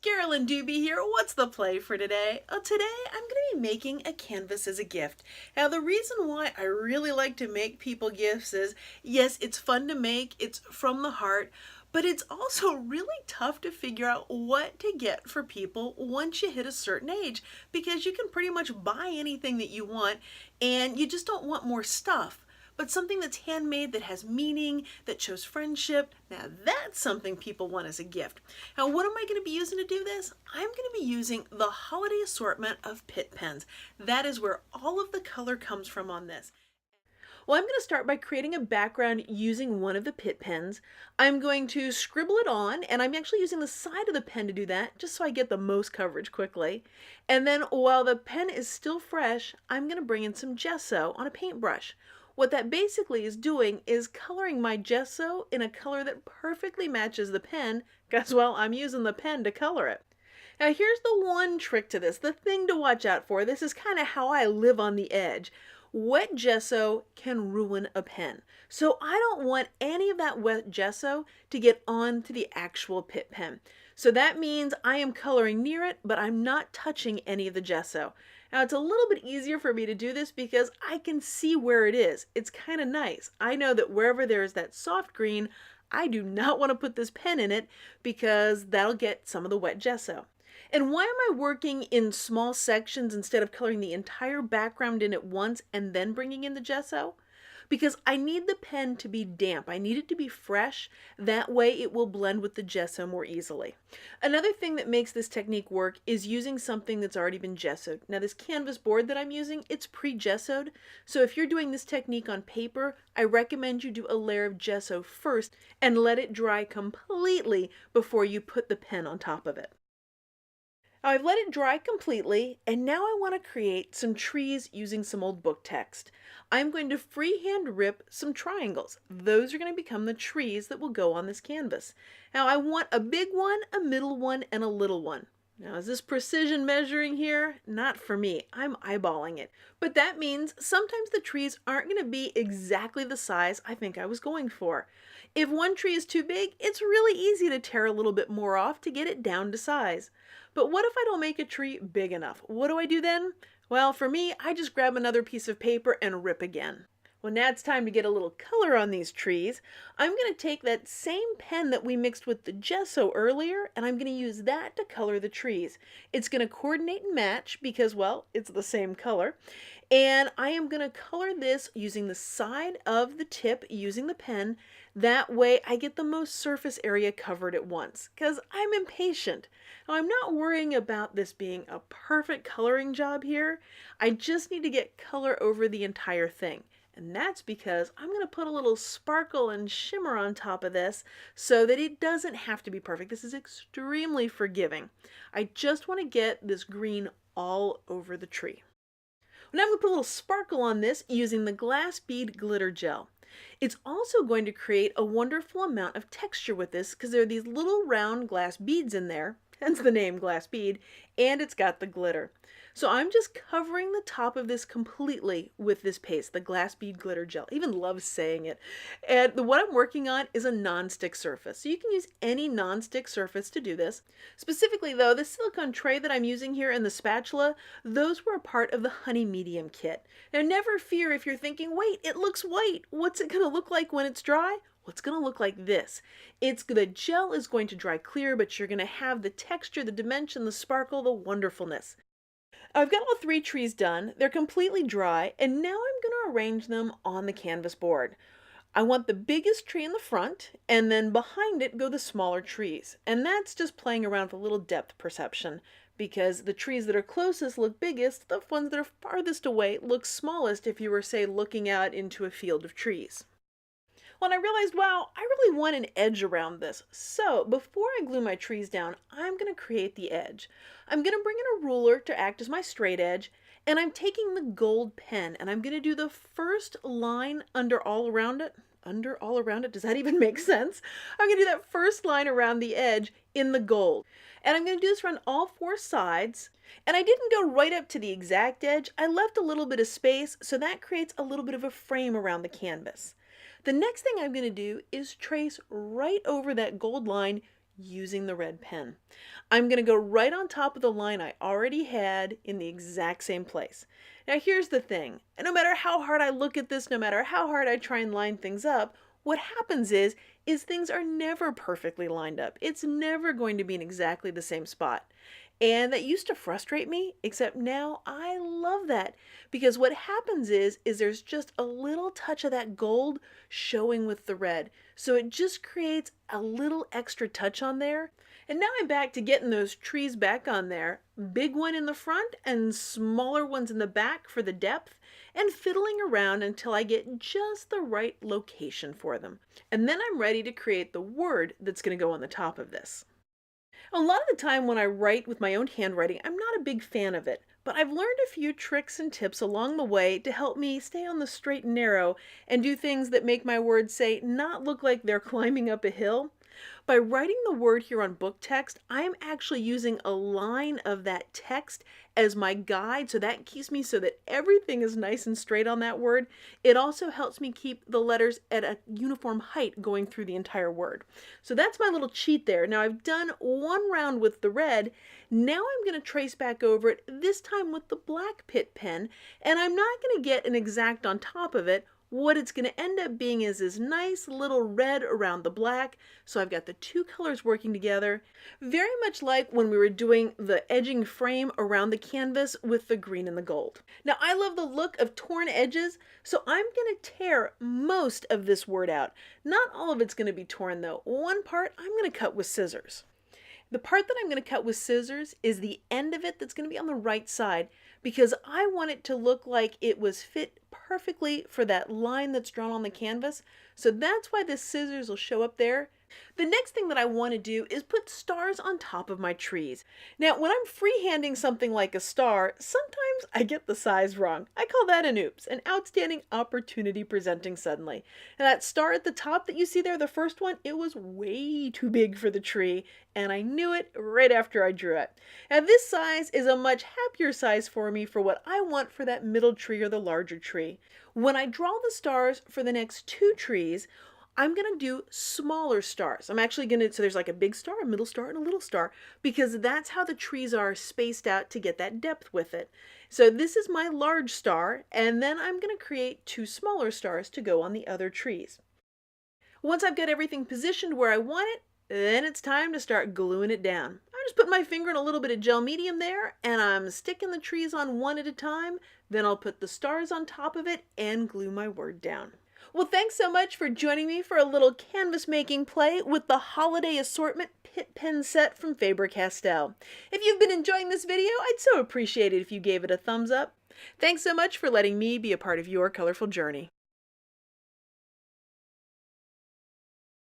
Carolyn Doobie here. What's the play for today? Today I'm going to be making a canvas as a gift. Now the reason why I really like to make people gifts is, yes, it's fun to make, it's from the heart, but it's also really tough to figure out what to get for people once you hit a certain age, because you can pretty much buy anything that you want and you just don't want more stuff. But something that's handmade, that has meaning, that shows friendship, now that's something people want as a gift. Now what am I going to be using to do this? I'm going to be using the holiday assortment of Pitt pens. That is where all of the color comes from on this. Well, I'm going to start by creating a background using one of the Pitt pens. I'm going to scribble it on, and I'm actually using the side of the pen to do that, just so I get the most coverage quickly. And then while the pen is still fresh, I'm going to bring in some gesso on a paintbrush. What that basically is doing is coloring my gesso in a color that perfectly matches the pen, because, well, I'm using the pen to color it. Now here's the one trick to this, the thing to watch out for. This is kind of how I live on the edge. Wet gesso can ruin a pen. So I don't want any of that wet gesso to get onto the actual Pitt pen. So that means I am coloring near it, but I'm not touching any of the gesso. Now it's a little bit easier for me to do this because I can see where it is. It's kind of nice. I know that wherever there is that soft green, I do not want to put this pen in it because that'll get some of the wet gesso. And why am I working in small sections instead of coloring the entire background in at once and then bringing in the gesso? Because I need the pen to be damp. I need it to be fresh. That way it will blend with the gesso more easily. Another thing that makes this technique work is using something that's already been gessoed. Now this canvas board that I'm using, it's pre-gessoed. So if you're doing this technique on paper, I recommend you do a layer of gesso first and let it dry completely before you put the pen on top of it. Now I've let it dry completely, and now I want to create some trees using some old book text. I'm going to freehand rip some triangles. Those are going to become the trees that will go on this canvas. Now I want a big one, a middle one, and a little one. Now is this precision measuring here? Not for me. I'm eyeballing it. But that means sometimes the trees aren't going to be exactly the size I think I was going for. If one tree is too big, it's really easy to tear a little bit more off to get it down to size. But what if I don't make a tree big enough? What do I do then? Well, for me, I just grab another piece of paper and rip again. Well, now it's time to get a little color on these trees. I'm going to take that same pen that we mixed with the gesso earlier, and I'm going to use that to color the trees. It's going to coordinate and match because, well, it's the same color. And I am going to color this using the side of the tip using the pen. That way I get the most surface area covered at once, because I'm impatient. Now, I'm not worrying about this being a perfect coloring job here. I just need to get color over the entire thing. And that's because I'm going to put a little sparkle and shimmer on top of this so that it doesn't have to be perfect. This is extremely forgiving. I just want to get this green all over the tree. Now I'm going to put a little sparkle on this using the glass bead glitter gel. It's also going to create a wonderful amount of texture with this because there are these little round glass beads in there, hence the name glass bead, and it's got the glitter. So I'm just covering the top of this completely with this paste, the glass bead glitter gel. I even love saying it. And what I'm working on is a non-stick surface. So you can use any non-stick surface to do this. Specifically though, the silicone tray that I'm using here and the spatula, those were a part of the Honey Medium kit. Now never fear if you're thinking, wait, it looks white. What's it going to look like when it's dry? Well, it's going to look like this. The gel is going to dry clear, but you're going to have the texture, the dimension, the sparkle, the wonderfulness. I've got all three trees done. They're completely dry, and now I'm going to arrange them on the canvas board. I want the biggest tree in the front, and then behind it go the smaller trees. And that's just playing around with a little depth perception, because the trees that are closest look biggest, the ones that are farthest away look smallest if you were, say, looking out into a field of trees. Well, and I realized, wow, I really want an edge around this. So before I glue my trees down, I'm going to create the edge. I'm going to bring in a ruler to act as my straight edge, and I'm taking the gold pen, and I'm going to do the first line under all around it. Under all around it? Does that even make sense? I'm going to do that first line around the edge in the gold. And I'm going to do this around all four sides. And I didn't go right up to the exact edge. I left a little bit of space, so that creates a little bit of a frame around the canvas. The next thing I'm going to do is trace right over that gold line using the red pen. I'm going to go right on top of the line I already had in the exact same place. Now here's the thing, no matter how hard I look at this, no matter how hard I try and line things up, what happens is things are never perfectly lined up. It's never going to be in exactly the same spot. And that used to frustrate me, except now I love that because what happens is there's just a little touch of that gold showing with the red. So it just creates a little extra touch on there. And now I'm back to getting those trees back on there. Big one in the front and smaller ones in the back for the depth, and fiddling around until I get just the right location for them. And then I'm ready to create the word that's going to go on the top of this. A lot of the time when I write with my own handwriting, I'm not a big fan of it, but I've learned a few tricks and tips along the way to help me stay on the straight and narrow and do things that make my words, say, not look like they're climbing up a hill. By writing the word here on book text, I'm actually using a line of that text as my guide, so that keeps me so that everything is nice and straight on that word. It also helps me keep the letters at a uniform height going through the entire word. So that's my little cheat there. Now I've done one round with the red. Now I'm going to trace back over it, this time with the black Pitt pen, and I'm not going to get an exact on top of it. What it's going to end up being is this nice little red around the black. So I've got the two colors working together, very much like when we were doing the edging frame around the canvas with the green and the gold. Now I love the look of torn edges, so I'm going to tear most of this word out. Not all of it's going to be torn though. One part I'm going to cut with scissors. The part that I'm going to cut with scissors is the end of it that's going to be on the right side because I want it to look like it was fit perfectly for that line that's drawn on the canvas. So that's why the scissors will show up there. The next thing that I want to do is put stars on top of my trees. Now, when I'm freehanding something like a star, sometimes I get the size wrong. I call that an oops, an outstanding opportunity presenting suddenly. And that star at the top that you see there, the first one, it was way too big for the tree, and I knew it right after I drew it. Now, this size is a much happier size for me for what I want for that middle tree or the larger tree. When I draw the stars for the next two trees, I'm going to do smaller stars. I'm actually going to, so there's like a big star, a middle star, and a little star, because that's how the trees are spaced out to get that depth with it. So this is my large star, and then I'm going to create two smaller stars to go on the other trees. Once I've got everything positioned where I want it, then it's time to start gluing it down. I just put my finger in a little bit of gel medium there, and I'm sticking the trees on one at a time. Then I'll put the stars on top of it and glue my word down. Well, thanks so much for joining me for a little canvas making play with the Holiday Assortment Pitt Pen set from Faber-Castell. If you've been enjoying this video, I'd so appreciate it if you gave it a thumbs up. Thanks so much for letting me be a part of your colorful journey.